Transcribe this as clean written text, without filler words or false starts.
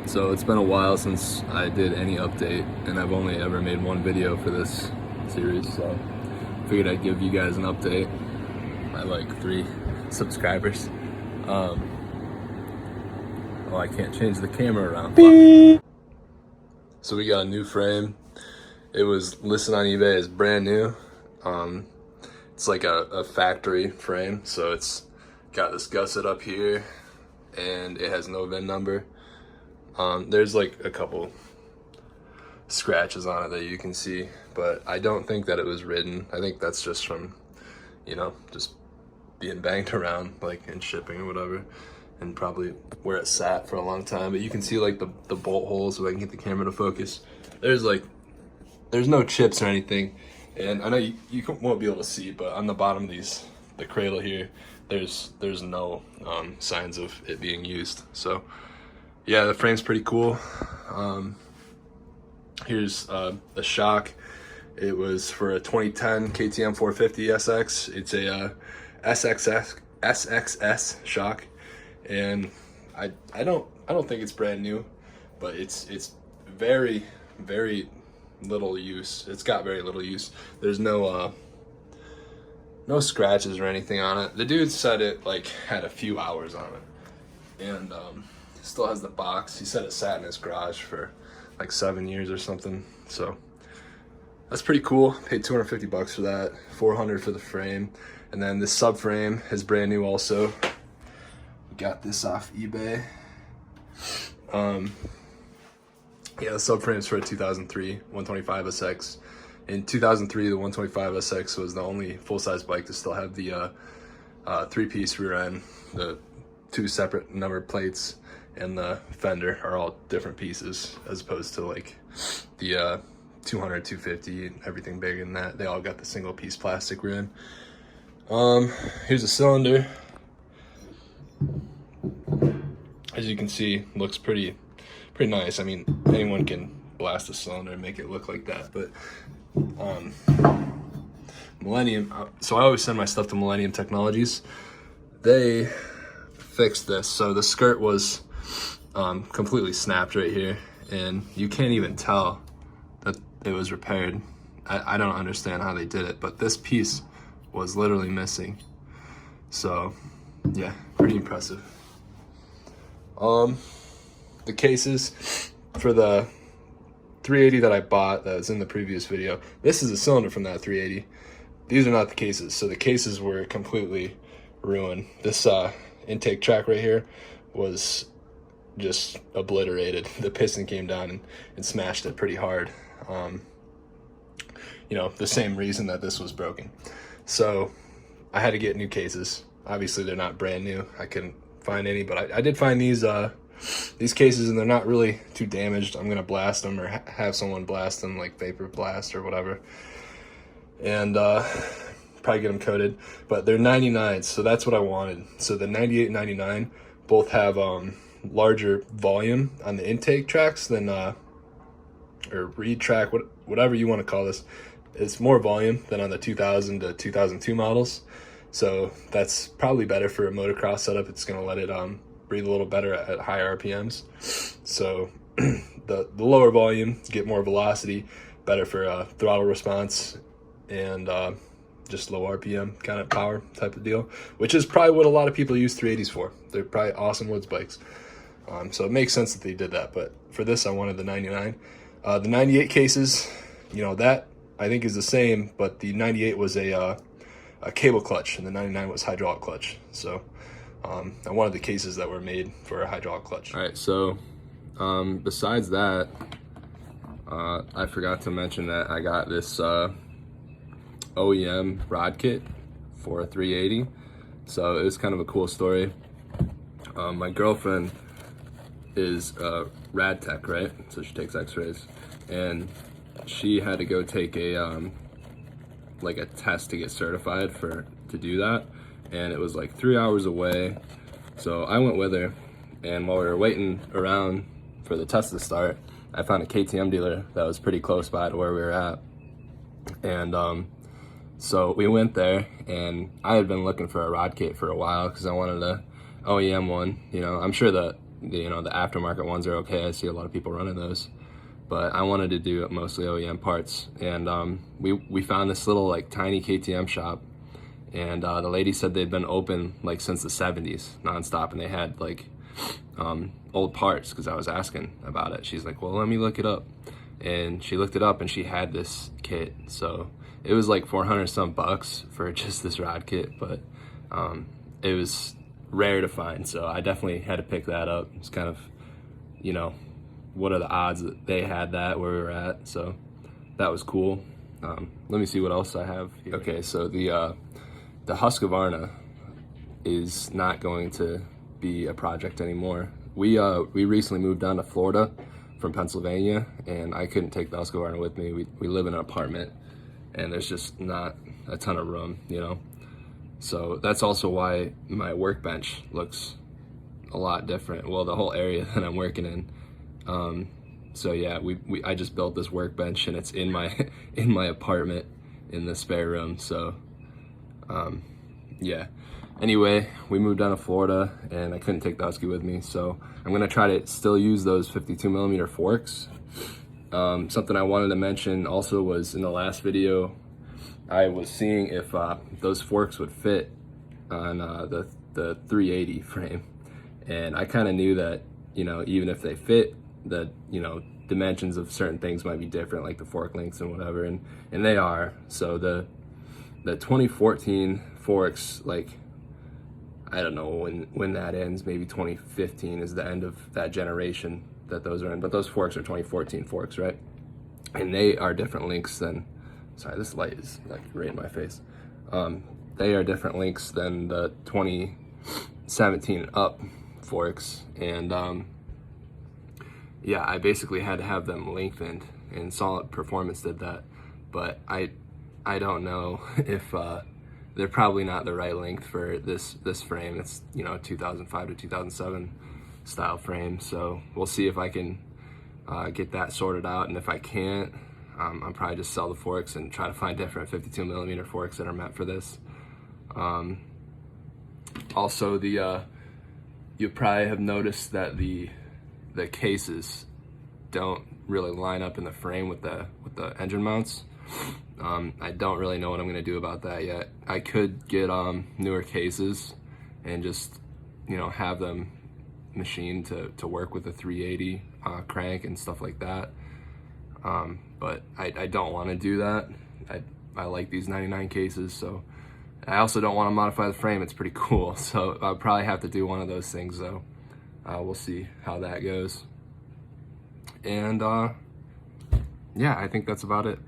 So it's been a while since I did any update, and I've only ever made one video for this series, so figured I'd give you guys an update. I like 3 subscribers. Oh, I can't change the camera around. Fuck. So we got a new frame. It was listed on eBay as brand new. It's like a factory frame, so it's got this gusset up here, and it has no VIN number. There's like a couple scratches on it that you can see, but I don't think that it was ridden. I think that's just from, you know, just being banged around, like in shipping or whatever, and probably where it sat for a long time. But you can see like the bolt holes, if I can get the camera to focus. There's no chips or anything, and I know you won't be able to see, but on the bottom of the cradle here, there's no signs of it being used. So yeah, the frame's pretty cool. Here's the shock. It was for a 2010 KTM 450 SX. It's a SXS shock, and I don't think it's brand new, but it's very little use. It's got very little use. There's no scratches or anything on it. The dude said it like had a few hours on it, and still has the box. He said it sat in his garage for like 7 years or something. So that's pretty cool. Paid $250 for that, $400 for the frame, and then this subframe is brand new also. We got this off eBay. Yeah, the subframe's for a 2003 125 SX. In 2003, the 125 SX was the only full-size bike to still have the 3-piece rear end. The 2 separate number plates and the fender are all different pieces, as opposed to like the 200, 250, and everything bigger than that. They all got the single piece plastic rear end. Here's a cylinder. As you can see, looks pretty nice. I mean, anyone can blast a cylinder and make it look like that, but Millennium, so I always send my stuff to Millennium Technologies. They fixed this. So the skirt was completely snapped right here, and you can't even tell that it was repaired. I don't understand how they did it, but this piece was literally missing. So yeah, pretty impressive. The cases for the 380 that I bought that was in the previous video, this is a cylinder from that 380. These are not the cases, so the cases were completely ruined. This intake track right here was just obliterated. The piston came down and smashed it pretty hard. You know, the same reason that this was broken. So I had to get new cases. Obviously they're not brand new. I couldn't find any, but I did find these cases, and they're not really too damaged. I'm gonna blast them, or have someone blast them, like vapor blast or whatever, and probably get them coated. But they're 99s, so that's what I wanted. So the 98 and 99 both have larger volume on the intake tracks than or reed track, whatever you want to call this. It's more volume than on the 2000 to 2002 models, so that's probably better for a motocross setup. It's gonna let it breathe a little better at higher RPMs. So the lower volume, get more velocity, better for throttle response, and just low RPM kind of power type of deal, which is probably what a lot of people use 380s for. They're probably awesome woods bikes. So it makes sense that they did that, but for this I wanted the 99. The 98 cases, you know, that I think is the same, but the 98 was a cable clutch, and the 99 was hydraulic clutch. So I wanted the cases that were made for a hydraulic clutch. All right, so besides that, I forgot to mention that I got this OEM rod kit for a 380. So it was kind of a cool story. My girlfriend is rad tech, right? So she takes x-rays, and she had to go take a like a test to get certified to do that, and it was like 3 hours away. So I went with her, and while we were waiting around for the test to start, I found a KTM dealer that was pretty close by to where we were at. And so we went there, and I had been looking for a rod kit for a while because I wanted a OEM one. You know, I'm sure that you know, the aftermarket ones are okay. I see a lot of people running those, but I wanted to do mostly OEM parts. And we found this little like tiny KTM shop, and the lady said they'd been open like since the 70s nonstop, and they had like old parts, because I was asking about it. She's like, well, let me look it up. And she looked it up and she had this kit. So it was like 400 some bucks for just this rod kit, but it was rare to find, so I definitely had to pick that up. It's kind of, you know, what are the odds that they had that where we were at, so that was cool. Let me see what else I have here. Okay, so the Husqvarna is not going to be a project anymore. We recently moved down to Florida from Pennsylvania, and I couldn't take the Husqvarna with me. We live in an apartment, and there's just not a ton of room, you know. So that's also why my workbench looks a lot different. Well, the whole area that I'm working in. So yeah, I just built this workbench, and it's in my in my apartment in the spare room. So yeah. Anyway, we moved down to Florida, and I couldn't take the Husky with me, so I'm gonna try to still use those 52mm forks. Something I wanted to mention also was, in the last video, I was seeing if those forks would fit on the 380 frame, and I kind of knew that, you know, even if they fit, that, you know, dimensions of certain things might be different, like the fork lengths and whatever, and they are. So the 2014 forks, like, I don't know when that ends. Maybe 2015 is the end of that generation that those are in, but those forks are 2014 forks, right? And they are different lengths than, sorry, this light is like right in my face. They are different lengths than the 2017 up forks, and yeah, I basically had to have them lengthened, and Solid Performance did that, but I don't know if they're probably not the right length for this frame. It's, you know, 2005 to 2007 style frame, so we'll see if I can get that sorted out, and if I can't, I'll probably just sell the forks and try to find different 52mm forks that are meant for this. Also, you probably have noticed that the cases don't really line up in the frame with the engine mounts. I don't really know what I'm gonna do about that yet. I could get newer cases and just, you know, have them machined to work with the 380 crank and stuff like that. But I don't want to do that. I like these 99 cases, so I also don't want to modify the frame. It's pretty cool, so I'll probably have to do one of those things, though. We'll see how that goes. And yeah, I think that's about it.